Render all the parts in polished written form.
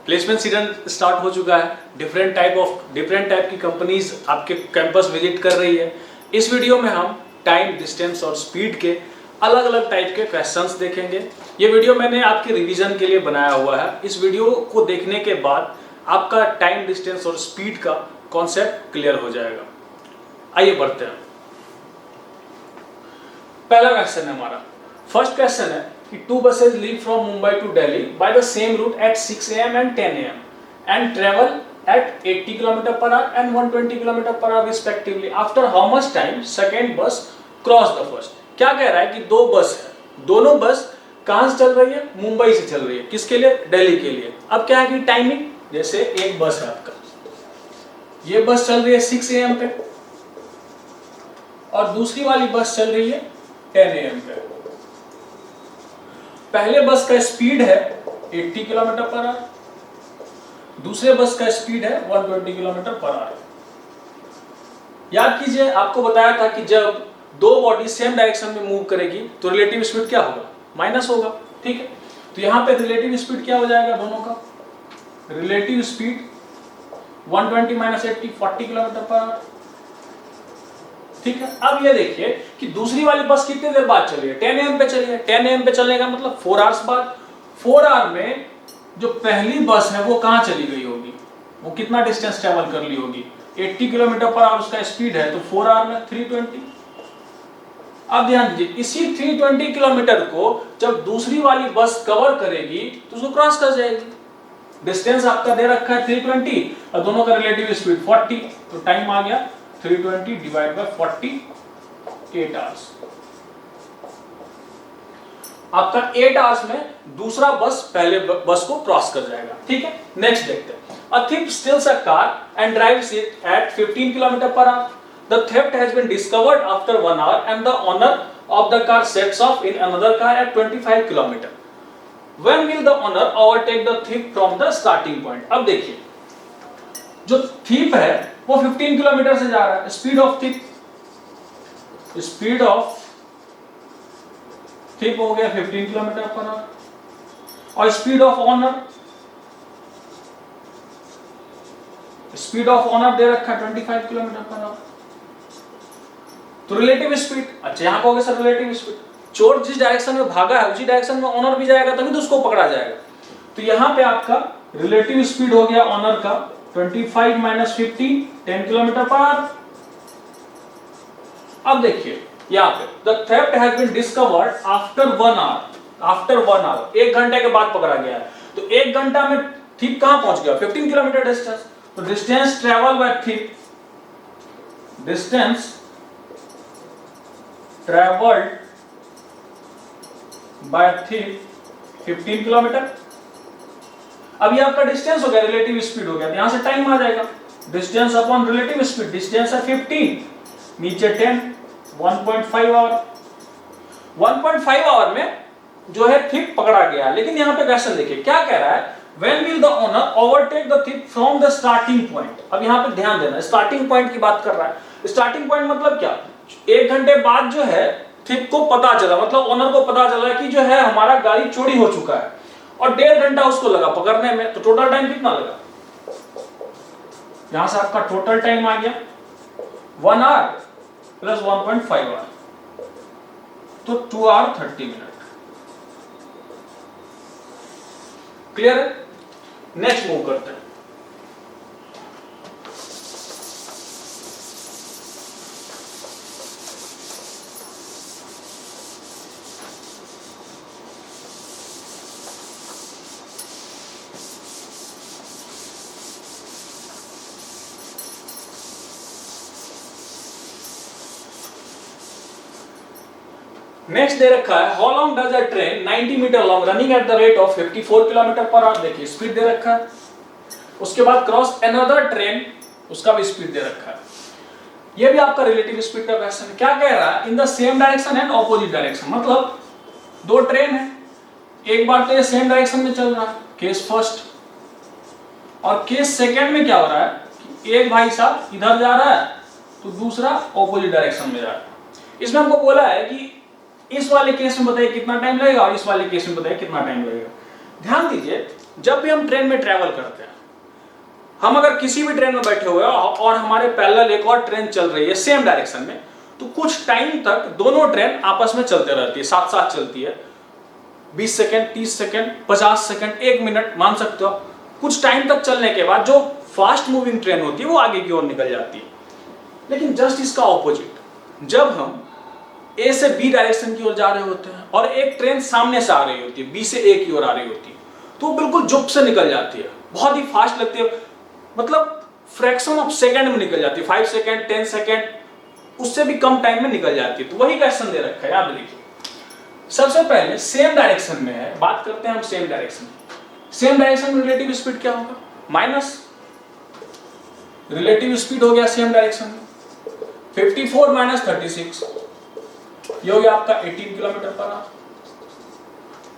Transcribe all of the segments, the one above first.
Placement season start हो चुका है। डिफरेंट टाइप की कंपनीज आपके कैंपस विजिट कर रही है। इस वीडियो में हम टाइम, डिस्टेंस और स्पीड के अलग अलग टाइप के क्वेश्चंस देखेंगे। ये वीडियो मैंने आपके रिवीजन के लिए बनाया हुआ है। इस वीडियो को देखने के बाद आपका टाइम, डिस्टेंस और स्पीड का कॉन्सेप्ट क्लियर हो जाएगा। आइए बढ़ते हैं। पहला क्वेश्चन है हमारा। फर्स्ट क्वेश्चन है कि 2 buses leave from Mumbai to Delhi by the same route at 6 AM and 10 AM and travel at 80 km per hour and 120 km per hour respectively. After how much time second bus cross the first? क्या कह रहा है कि 2 बस है, दोनों बस कहां से चल रही है? मुंबई से चल रही है। किसके लिए? दिल्ली के लिए। अब क्या है कि टाइमिंग, जैसे एक बस है आपका, ये बस चल रही है 6 AM पे और दूसरी वाली बस चल रही है 10 AM पे। पहले बस का स्पीड है 80 किलोमीटर पर आवर, दूसरे बस का स्पीड है 120 किलोमीटर पर आवर। याद कीजिए, आपको बताया था कि जब दो बॉडी सेम डायरेक्शन में मूव करेगी तो रिलेटिव स्पीड क्या होगा? माइनस होगा। ठीक है, तो यहां पे रिलेटिव स्पीड क्या हो जाएगा दोनों का? Relative speed 120 minus 80 40 kilometre per our. ठीक है, अब ये देखिए कि दूसरी वाली बस कितनी देर बाद चली है? 10 AM पे चली है। 10 AM पे चलने का मतलब 4 आवर्स बाद। 4 आवर में जो पहली बस है वो कहां चली गई होगी? वो कितना डिस्टेंस ट्रेवल कर ली होगी? 80 किलोमीटर पर आवर उसका स्पीड है, तो 4 आवर में 320। अब ध्यान दीजिए, इसी 320 किलोमीटर को जब दूसरी वाली बस कवर करेगी तो उसको क्रॉस कर जाएगी। डिस्टेंस आपका दे रखा है 320 और दोनों का रिलेटिव स्पीड 40, तो टाइम आ गया 320 डिवाइड बाय 40, 8 आवर्स। आपका 8 आवर्स में दूसरा बस पहले बस को क्रॉस कर जाएगा। ठीक है, नेक्स्ट देखते हैं। A thief steals a car and drives it at 15 km per hour. The theft has been discovered after 1 hour and the owner of the car sets off in another car at 25 km. When will the owner overtake the thief from the starting point? अब देखिए, जो thief है वो 15 kilometre से जा रहा है। Speed of थिप हो गया 15 किलोमीटर पर आवर और स्पीड ऑफ ऑनर दे रखा है 25 किलोमीटर पर आवर। तो रिलेटिव स्पीड, अच्छा यहां कहोगे सर रिलेटिव स्पीड, चोर जिस डायरेक्शन में भागा है उसी डायरेक्शन में ऑनर भी जाएगा तभी तो उसको पकड़ा जाएगा। तो यहां पे आपका रिलेटिव स्पीड हो गया ऑनर का 25 माइनस 50, 10 किलोमीटर पर आवर। अब देखिए यहाँ पे the theft has been discovered after 1 hour, 1 घंटे के बाद पकड़ा गया है। तो 1 घंटा में थिप कहां पहुंच गया? 15 किलोमीटर डिस्टेंस। तो distance travel by ship, distance travelled by ship 15 kilometre. अब ये आपका डिस्टेंस हो गया, रिलेटिव स्पीड हो गया, यहां से टाइम आ जाएगा। Distance upon relative speed, distance है 15, नीचे 10, 1.5 आवर। 1.5 आवर में जो है थिप पकड़ा गया। लेकिन यहां पे क्वेश्चन देखिए क्या कह रहा है? When will the owner overtake the thief from the starting point? अब यहां पे ध्यान देना, स्टार्टिंग पॉइंट की बात कर रहा है। स्टार्टिंग पॉइंट मतलब क्या? 1 घंटे बाद जो है थिप को पता चला, मतलब ओनर को पता चला कि जो है हमारा गाड़ी चोरी हो चुका है और 1.5 घंटा उसको लगा पकड़ने में। तो टोटल टाइम कितना लगा? यहां से आपका टोटल टाइम आ गया 1 आवर प्लस 1.5 आवर, तो 2 आवर 30 मिनट। क्लियर है? नेक्स्ट मूव करते हैं। नेक्स्ट दे रखा है how long does a train 90 metre long running at the rate of 54 kilometre per hour. देखिए स्पीड दे रखा है। उसके बाद क्रॉस अनदर ट्रेन, उसका भी स्पीड दे रखा है। ये भी आपका रिलेटिव स्पीड का क्वेश्चन है। क्या कह रहा है? In the same direction and opposite direction, मतलब दो ट्रेन है, एक बार तो ये सेम डायरेक्शन में चल रहा है, केस फर्स्ट, और केस सेकंड में क्या हो रहा है कि एक भाई साहब इधर जा रहा है तो दूसरा ऑपोजिट डायरेक्शन में जा रहा है। इसमें हमको बोला है कि इस वाले केस में बताइए कितना टाइम लगेगा और इस वाले केस में बताइए कितना टाइम लगेगा। ध्यान दीजिए, जब भी हम ट्रेन में ट्रेवल करते हैं, हम अगर किसी भी ट्रेन में बैठे हुए हैं और हमारे पैरेलल एक और ट्रेन चल रही है सेम डायरेक्शन में, तो कुछ टाइम तक दोनों ट्रेन आपस में चलते रहती है, साथ साथ चलती है। 20 सेकेंड, 30 सेकेंड, 50 सेकेंड, 1 मिनट मान सकते हो। कुछ टाइम तक चलने के बाद जो फास्ट मूविंग ट्रेन होती है वो आगे की ओर निकल जाती है। लेकिन जस्ट इसका ऑपोजिट, जब हम ए से बी डायरेक्शन की ओर जा रहे होते हैं और एक ट्रेन सामने से आ रही होती है, बी से ए की ओर आ रही होती है, तो वो बिल्कुल जुप से निकल जाती है, बहुत ही फास्ट लगती है, मतलब फ्रैक्शन ऑफ सेकंड में निकल जाती है, 5 सेकंड, 10 सेकंड, उससे भी कम टाइम में निकल जाती है। तो वही क्वेश्चन दे रखा है, याद लिखिए। सबसे पहले सेम डायरेक्शन में है, बात करते हैं हम सेम डायरेक्शन। सेम डायरेक्शन में रिलेटिव स्पीड क्या होगा? माइनस रिलेटिव स्पीड हो गया सेम डायरेक्शन में 54 माइनस 36, ये हो गया आपका 18 किलोमीटर पर आवर।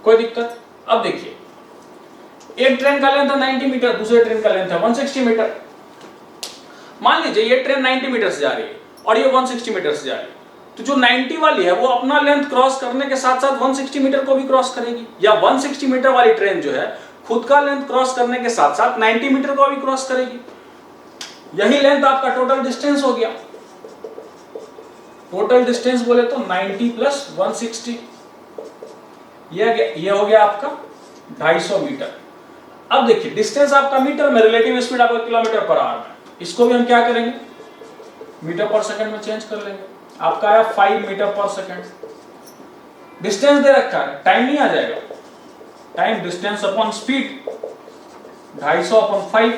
कोई दिक्कत? अब देखिए, एक ट्रेन का लेंथ है 90 मीटर, दूसरे ट्रेन का लेंथ है 160 मीटर। मान लीजिए ये ट्रेन 90 मीटर से जा रही है और ये 160 मीटर से जा रही है, तो जो 90 वाली है वो अपना लेंथ क्रॉस करने के साथ साथ 160 मीटर को भी क्रॉस करेगी, या 160 मीटर वाली ट्रेन जो है खुद का लेंथ क्रॉस करने के साथ साथ 90 मीटर को भी क्रॉस करेगी। यही लेंथ आपका टोटल डिस्टेंस हो गया। टोटल डिस्टेंस बोले तो 90 प्लस 160, ये हो गया आपका 250 मीटर। अब देखिए, डिस्टेंस आपका मीटर में, रिलेटिव स्पीड आपका किलोमीटर पर आवर में, इसको भी हम क्या करेंगे? मीटर पर सेकंड में चेंज कर लेंगे। आपका आया 5 मीटर पर सेकंड। डिस्टेंस दे रखा है, टाइम नहीं आ जाएगा। Time distance upon speed, 250 upon 5,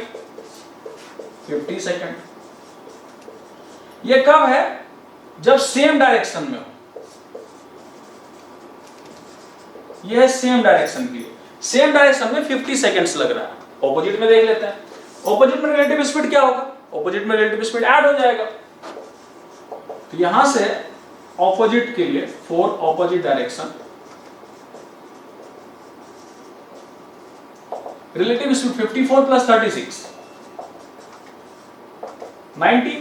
50 second. ये कब है? जब सेम डायरेक्शन में हो। यह है सेम डायरेक्शन के लिए। सेम डायरेक्शन में 50 सेकंड्स लग रहा है। ऑपोजिट में देख लेते हैं। ऑपोजिट में रिलेटिव स्पीड क्या होगा? ऑपोजिट में रिलेटिव स्पीड ऐड हो जाएगा। तो यहां से ऑपोजिट के लिए, for opposite direction, relative speed 54 plus 36, 90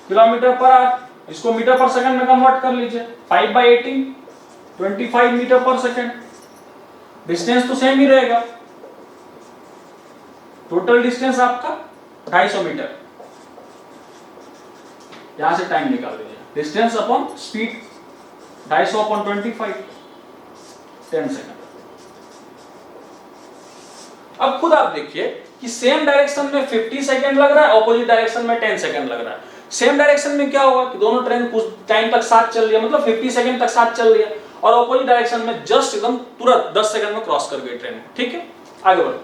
kilometre per our. इसको मीटर पर सेकंड में कन्वर्ट कर लीजिए, 5/18, 25 मीटर पर सेकंड। डिस्टेंस तो सेम ही रहेगा, टोटल डिस्टेंस आपका 250 मीटर। यहां से टाइम निकाल दीजिए, distance upon speed, 250 upon 25, 10 second. अब खुद आप देखिए कि सेम डायरेक्शन में 50 सेकंड लग रहा है, ऑपोजिट डायरेक्शन में 10 सेकंड लग रहा है। सेम डायरेक्शन में क्या होगा कि दोनों ट्रेन कुछ टाइम तक साथ चल रही है, मतलब 50 सेकंड तक साथ चल रही है, और ऑपोजिट डायरेक्शन में जस्ट एकदम तुरंत 10 सेकंड में क्रॉस कर गई ट्रेन। ठीक है, आगे बढ़ते हैं।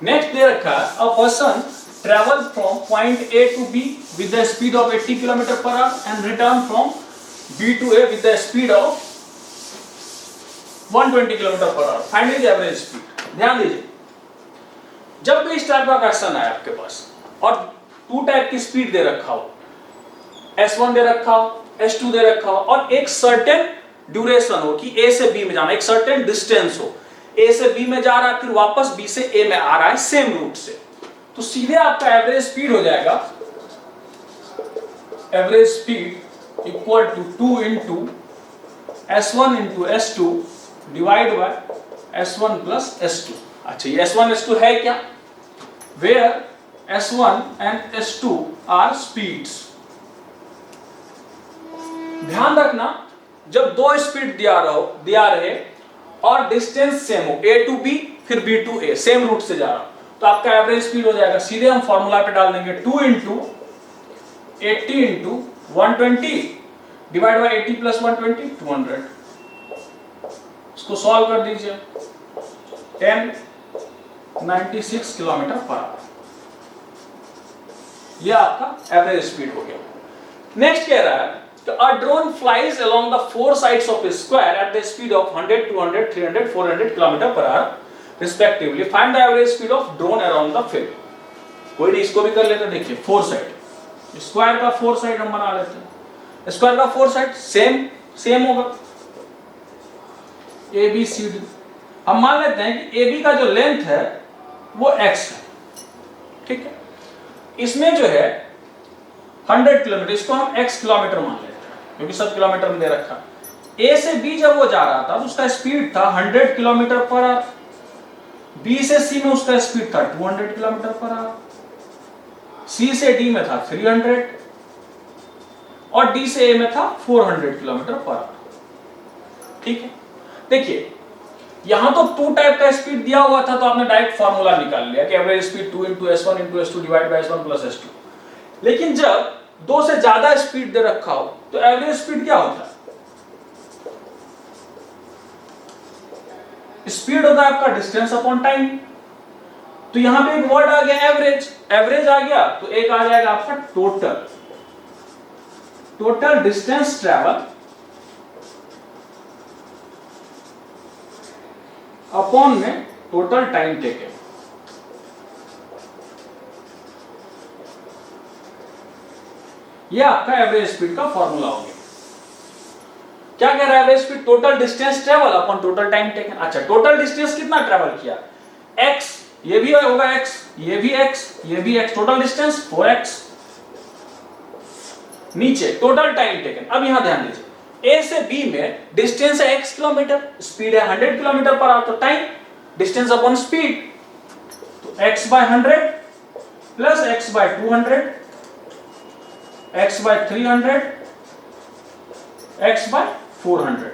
नेक्स्ट दे रखा है, a person travel from point A to B with the speed of 80 kilometre per hour and return from B to A with the speed of 120 kilometre per hour. Find his average speed. ध्यान दीजिए, जब भी इस type का question आए आपके पास और 2 type की स्पीड दे रखा हो, S1 दे रखा हो, S2 दे रखा हो, और एक सर्टेन ड्यूरेशन हो कि A से B में जाना, एक सर्टेन डिस्टेंस हो, A से B में जा रहा है, फिर वापस B से A में आ रहा है सेम रूट से, तो सीधे आपका एवरेज स्पीड हो जाएगा, average speed equal to 2 into S1 into S2 divide by S1 plus S2। अच्छा, ये S1 S2 है क्या? Where S1 and S2 are speeds. ध्यान रखना, जब दो स्पीड दिया रहे और डिस्टेंस सेम हो, A टू B फिर B to A, same route से जा रहा, तो आपका एवरेज स्पीड हो जाएगा, सीधे हम फॉर्मूला पे डाल देंगे 2 into 80 into 120 divide by 80 plus 120, 200। इसको सॉल्व कर दीजिए, 1096 किलोमीटर पर आवर। यह आपका एवरेज स्पीड हो गया। नेक्स्ट कह रहा है, a drone flies along the 4 sides of a square at the speed of 100, 200, 300, 400 km per hour respectively. Find the average speed of drone around the field. कोई नहीं, इसको भी कर लेते हैं। देखिए 4 साइड, स्क्वायर का 4 साइड हम बना लेते हैं। स्क्वायर का 4 साइड सेम होगा ए बी सी डी। हम मान लेते हैं कि ए बी का जो लेंथ है वो x है, ठीक है। इसमें जो है 100 किलोमीटर, इसको हम x किलोमीटर मान लेते हैं क्योंकि सब किलोमीटर में दे रखा। A से B जब वो जा रहा था तो उसका स्पीड था 100 किलोमीटर पर आवर। B से C में उसका स्पीड था 200 किलोमीटर पर आवर। C से D में था 300 और D से A में था 400 किलोमीटर पर आवर, ठीक है। देखिए यहां तो 2 टाइप का स्पीड दिया हुआ था तो आपने डायरेक्ट फार्मूला निकाल लिया कि average speed 2 * s1 * s2 divide by s1 + s2। लेकिन जब 2 से ज्यादा स्पीड दे रखा हो तो एवरेज स्पीड क्या होता है? स्पीड होता है आपका डिस्टेंस अपॉन टाइम। तो यहां पे एक वर्ड आ गया एवरेज, एवरेज आ गया तो एक आ जाएगा आपका टोटल डिस्टेंस ट्रेवल अपॉन में टोटल टाइम टेकन। ये आपका एवरेज स्पीड का फॉर्मूला हो गया। क्या कह रहा है average speed? Total distance travel upon total time taken. अच्छा, टोटल डिस्टेंस कितना ट्रेवल किया? x, ये भी होगा x, ये भी x, ये भी x, टोटल डिस्टेंस 4x। नीचे टोटल टाइम टेकन। अब यहां ध्यान दीजिए, A से B में डिस्टेंस है x किलोमीटर, स्पीड है 100 किलोमीटर पर आवर, तो टाइम डिस्टेंस अपॉन स्पीड, तो x by 100 plus x by 200, x by 300, x by 400।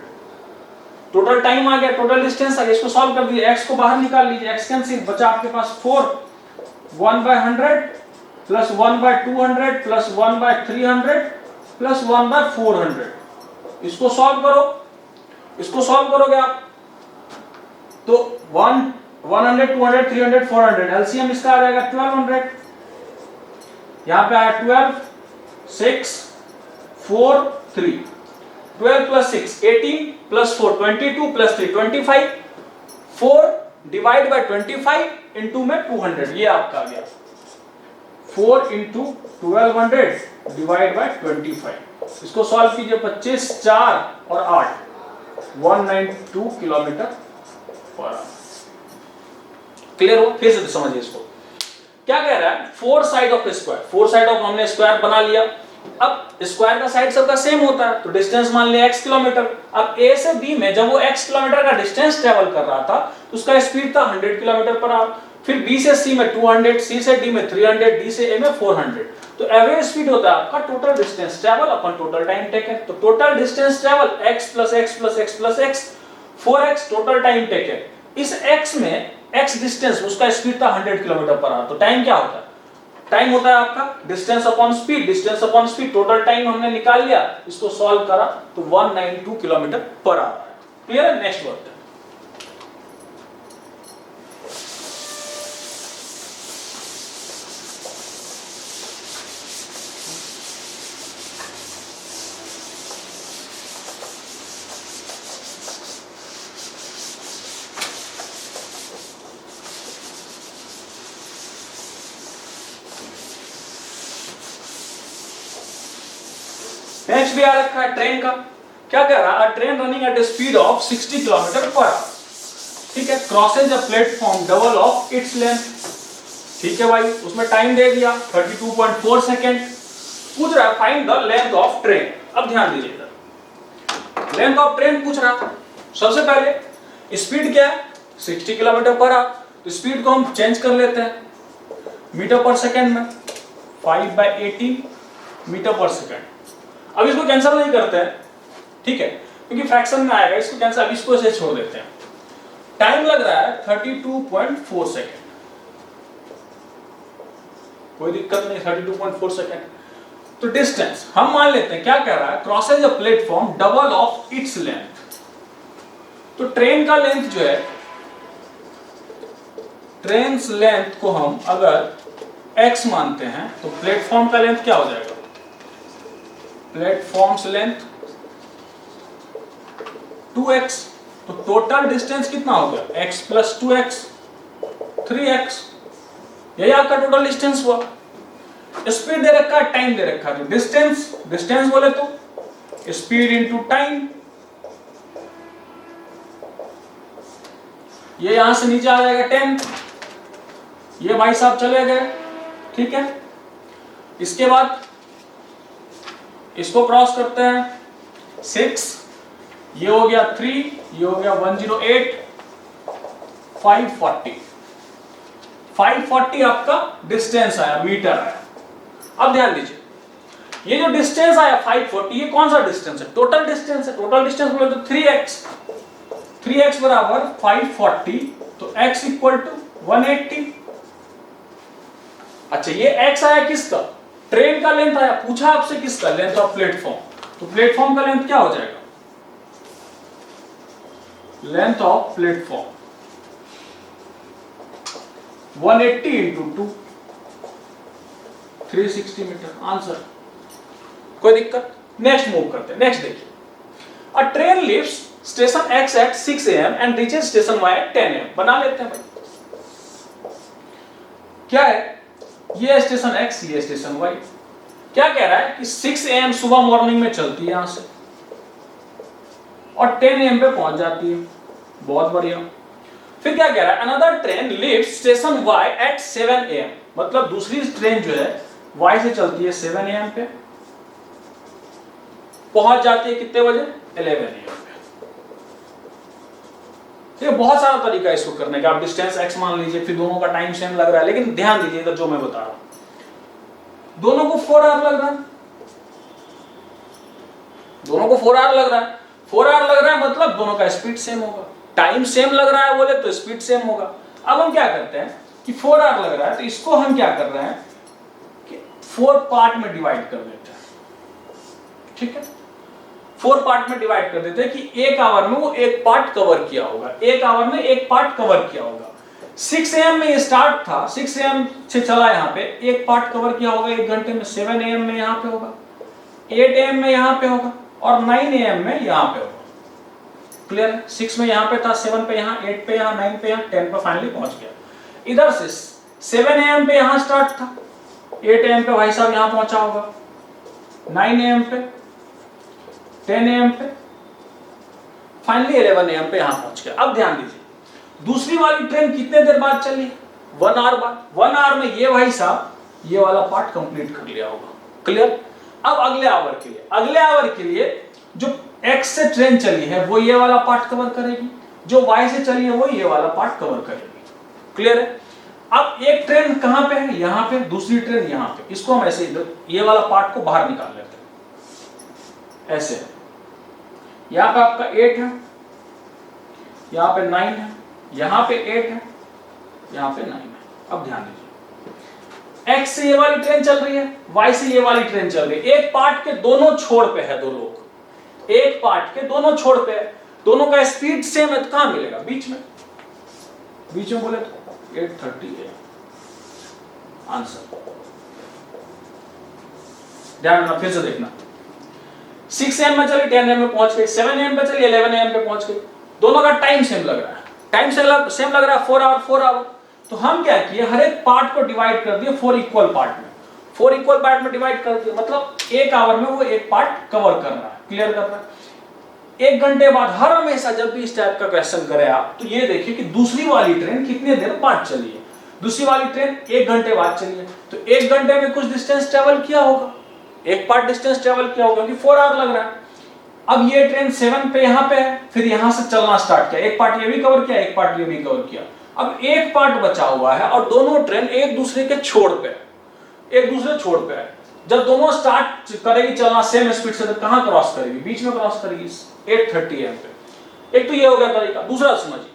Total time आ गया, टोटल डिस्टेंस आ गया। इसको सॉल्व कर दीजिए, x को बाहर निकाल लीजिए, x कैंसिल, बचा आपके पास 4, 1 by 100 plus 1 by 200 plus 1 by 300 plus 1 by 400। इसको सॉल्व करो, इसको सॉल्व करोगे आप तो 100, 200, 300, 400, एलसीएम इसका आ जाएगा 1200। यहां पे आया 12, 6, 4, 3, 12 plus 6 18 plus 4 22 plus 3 25, 4 divide by 25 into में 200, ये आपका आ गया 4 इंटू 1200 डिवाइड बाय 25। इसको सॉल्व कीजिए, 25, 4 और 8, 192 किलोमीटर पर आवर। क्लियर हो? फिर से समझिए इसको, क्या कह रहा है? 4 side of square, 4 side of हमने स्क्वायर बना लिया। अब स्क्वायर का साइड सबका सेम होता है तो डिस्टेंस मान लिया x किलोमीटर। अब A से B में जब वो x किलोमीटर का डिस्टेंस ट्रेवल कर रहा था तो उसका स्पीड था 100 किलोमीटर पर आवर। फिर B से C में 200, C से D में 300, D से A में 400। तो एवरेज स्पीड होता है आपका टोटल डिस्टेंस ट्रेवल अपन टोटल टाइम टेकन। तो total distance travel x plus x plus x plus x, 4x total time taken. इस x में x डिस्टेंस, उसका स्पीड था 100 किलोमीटर पर आवर। तो टाइम क्या होता है? टाइम होता है आपका distance upon speed, distance upon speed, total time हमने निकाल लिया। इसको सॉल्व करा तो 192 किलोमीटर पर आवर। क्लियर है? नेक्स्ट वर्क नेक्स्ट भी आ रखा है ट्रेन का। क्या कह रहा है? Train running at speed of 60 kilometre per our, ठीक है, crosses a platform double of its length. ठीक है भाई, उसमें टाइम दे दिया 32.4 सेकेंड। पूछ रहा है find the length of train. अब ध्यान दीजिएगा, लेंथ ऑफ ट्रेन पूछ रहा है। सबसे पहले स्पीड क्या है? 60 किलोमीटर पर आवर। तो स्पीड को हम चेंज कर लेते हैं मीटर पर सेकेंड में, 5/18 मीटर पर सेकेंड। अब इसको कैंसिल नहीं करते हैं, ठीक है, क्योंकि फ्रैक्शन में आएगा, इसको कैंसिल, अब इसको ऐसे छोड़ देते हैं। टाइम लग रहा है 32.4 सेकेंड, कोई दिक्कत नहीं, 32.4 सेकेंड। तो डिस्टेंस हम मान लेते हैं, क्या कह रहा है? Crosses a platform double of its length. तो ट्रेन का लेंथ जो है, ट्रेन लेंथ को हम अगर x मानते हैं तो प्लेटफॉर्म का लेंथ क्या हो जाएगा? Platforms length 2x। तो टोटल डिस्टेंस कितना हो गया? x plus 2x 3x। यही आपका टोटल डिस्टेंस हुआ। स्पीड दे रखा है, टाइम दे रखा है, तो डिस्टेंस बोले तो स्पीड इंटू टाइम, ये यहां से नीचे आ जाएगा 10, ये भाई साहब चले गए, ठीक है। इसके बाद इसको क्रॉस करते हैं 6, ये हो गया 3, ये हो गया 108, 540 आपका डिस्टेंस आया, मीटर आया। अब ध्यान दीजिए, ये जो डिस्टेंस आया 540, ये कौन सा डिस्टेंस है? टोटल डिस्टेंस है। टोटल डिस्टेंस बोले तो 3x बराबर 540, तो x इक्वल टू 180। अच्छा, ये x आया किसका? ट्रेन का लेंथ आया। पूछा आपसे किसका? Length of platform. तो प्लेटफॉर्म का लेंथ क्या हो जाएगा? Length of platform 180 into 2, 360 metre. Answer, कोई दिक्कत? नेक्स्ट मूव करते हैं। नेक्स्ट देखिए, a train leaves station X at 6 AM and reaches station Y at 10 AM। बना लेते हैं भाई। क्या है? ये स्टेशन X, ये स्टेशन Y। क्या कह रहा है कि 6 AM सुबह मॉर्निंग में चलती है यहां से और 10 AM पे पहुंच जाती है। बहुत बढ़िया। फिर क्या कह रहा है? Another train leaves station Y at 7 AM, मतलब दूसरी ट्रेन जो है Y से चलती है 7 AM पे, पहुंच जाती है कितने बजे? 11 AM पे। ये बहुत सारा तरीका है इसको करने का। आप डिस्टेंस x मान लीजिए, फिर दोनों का टाइम सेम लग रहा है, लेकिन ध्यान दीजिएगा जो मैं बता रहा हूं, दोनों को 4 आवर लग रहा है, दोनों को 4 आवर लग रहा है। 4 आवर लग रहा है मतलब दोनों का स्पीड सेम होगा। टाइम सेम लग रहा है बोले तो स्पीड सेम होगा। अब हम क्या करते हैं कि 4 आवर लग रहा है, तो इसको हम क्या कर रहे हैं कि 4 पार्ट में डिवाइड कर देते हैं, ठीक है। 4 पार्ट में डिवाइड कर देते हैं कि 1 आवर में वो एक पार्ट कवर किया होगा, 1 आवर में एक पार्ट कवर किया होगा। 6 AM में ये स्टार्ट था, 6 AM से चला यहाँ पे, एक पार्ट कवर किया होगा 1 घंटे में। 7 AM में यहाँ पे होगा, 8 AM में यहाँ पे होगा और 9 AM में यहाँ पे होगा। क्लियर है? 6 में यहाँ पे था, 7 पे यहाँ, 8 पे यहाँ, 9 पे यहाँ, 10 पे फाइनली पहुंच गया। इधर से 7 AM पे यहाँ स्टार्ट था, 8 AM पे भाई साहब यहाँ पहुंचा होगा, 9 AM पे, 10 AM पे, फाइनली 11 AM पे यहां पहुंच गया। अब ध्यान दीजिए, दूसरी वाली ट्रेन कितने देर बाद चली? 1 आवर बाद। 1 आवर में ये भाई साहब ये वाला पार्ट कंप्लीट कर लिया होगा। क्लियर? अब अगले आवर के लिए जो X से ट्रेन चली है वो ये वाला पार्ट कवर करेगी, जो Y से चली है वो ये वाला पार्ट कवर करेगी। क्लियर है? अब एक ट्रेन कहां पे है? यहां पे, दूसरी ट्रेन यहां पे। इसको हम ऐसे ये वाला पार्ट को बाहर निकाल लेते हैं, ऐसे। यहां पे आपका 8 है, यहां पे 9 है, यहां पे 8 है, यहां पे 9 है। अब ध्यान दीजिए, X से ये वाली ट्रेन चल रही है, Y से ये वाली ट्रेन चल रही है। एक पार्ट के दोनों छोर पे है दो लोग, एक पार्ट के दोनों छोर पे है, दोनों का स्पीड सेम है, तो कहां मिलेगा? बीच में बोले तो 830 है आंसर। ध्यान रखना, फिर से देखना। 6 AM में चली, 10 AM में पहुंच गई, 7 AM पे चली, 11 AM पे पहुंच गई। दोनों का टाइम सेम लग रहा है, टाइम सेम लग रहा है, 4 आवर। तो हम क्या किए, हर एक पार्ट को डिवाइड कर दिए 4 इक्वल पार्ट में। 4 इक्वल पार्ट में डिवाइड कर दिए, मतलब 1 आवर में वो एक पार्ट कवर कर रहा है, क्लियर कर रहा है। 1 घंटे बाद हर हमेशा जब भी इस टाइप का क्वेश्चन करें आप, तो ये देखिए कि दूसरी वाली ट्रेन कितने देर बाद चली है। दूसरी वाली ट्रेन 1 घंटे बाद चली है, तो 1 घंटे में कुछ डिस्टेंस ट्रेवल किया होगा, एक पार्ट डिस्टेंस ट्रेवल किया होगा, क्योंकि 4 आवर लग रहा है। अब ये ट्रेन 7 पे यहाँ पे है, फिर यहाँ से चलना स्टार्ट किया, एक पार्ट ये भी कवर किया, एक पार्ट ये भी कवर किया। अब एक पार्ट बचा हुआ है और दोनों ट्रेन एक दूसरे के छोर पे है। जब दोनों स्टार्ट करेगी चलना सेम स्पीड से, तो कहां क्रॉस करेगी? बीच में क्रॉस करेगी 830 AM पे। एक तो ये हो गया तरीका। दूसरा समझिए,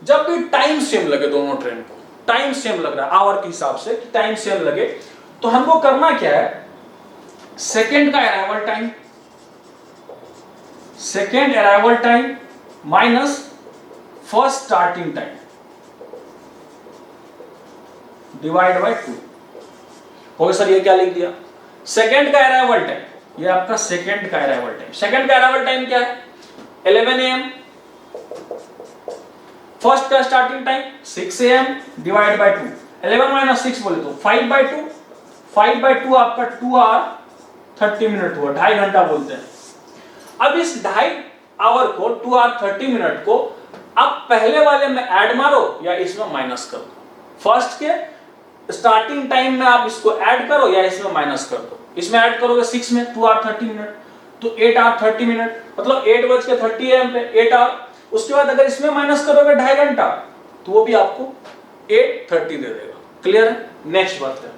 जब भी टाइम सेम लगे दोनों ट्रेन को, टाइम सेम लग रहा है आवर के हिसाब से, टाइम सेम लगे, तो हमको करना क्या है? सेकेंड का arrival time minus first starting time divide by 2 हो गया। सर ये क्या लिख दिया? सेकेंड का अराइवल टाइम, ये आपका सेकेंड का अराइवल टाइम। सेकेंड का अराइवल टाइम क्या है? 11 AM। फर्स्ट का starting time 6 AM divide by 2। 11 minus 6 बोले तो 5/2, 5/2 आपका 2 आवर 30 मिनट हुआ, 2.5 घंटा बोलते हैं। अब इस 2.5 आवर को 2 आवर 30 मिनट को अब पहले वाले में ऐड मारो या इसमें माइनस करो। फर्स्ट के स्टार्टिंग टाइम में आप इसको ऐड करो या इसमें माइनस कर दो। इसमें ऐड करोगे 6 में 2 आवर 30 मिनट, तो 8 आवर 30 मिनट, मतलब 8:30 AM पे 8 आवर। उसके बाद अगर इसमें माइनस करोगे 2.5 घंटा, तो वो भी आपको 8:30 दे देगा। क्लियर है? नेक्स्ट बात है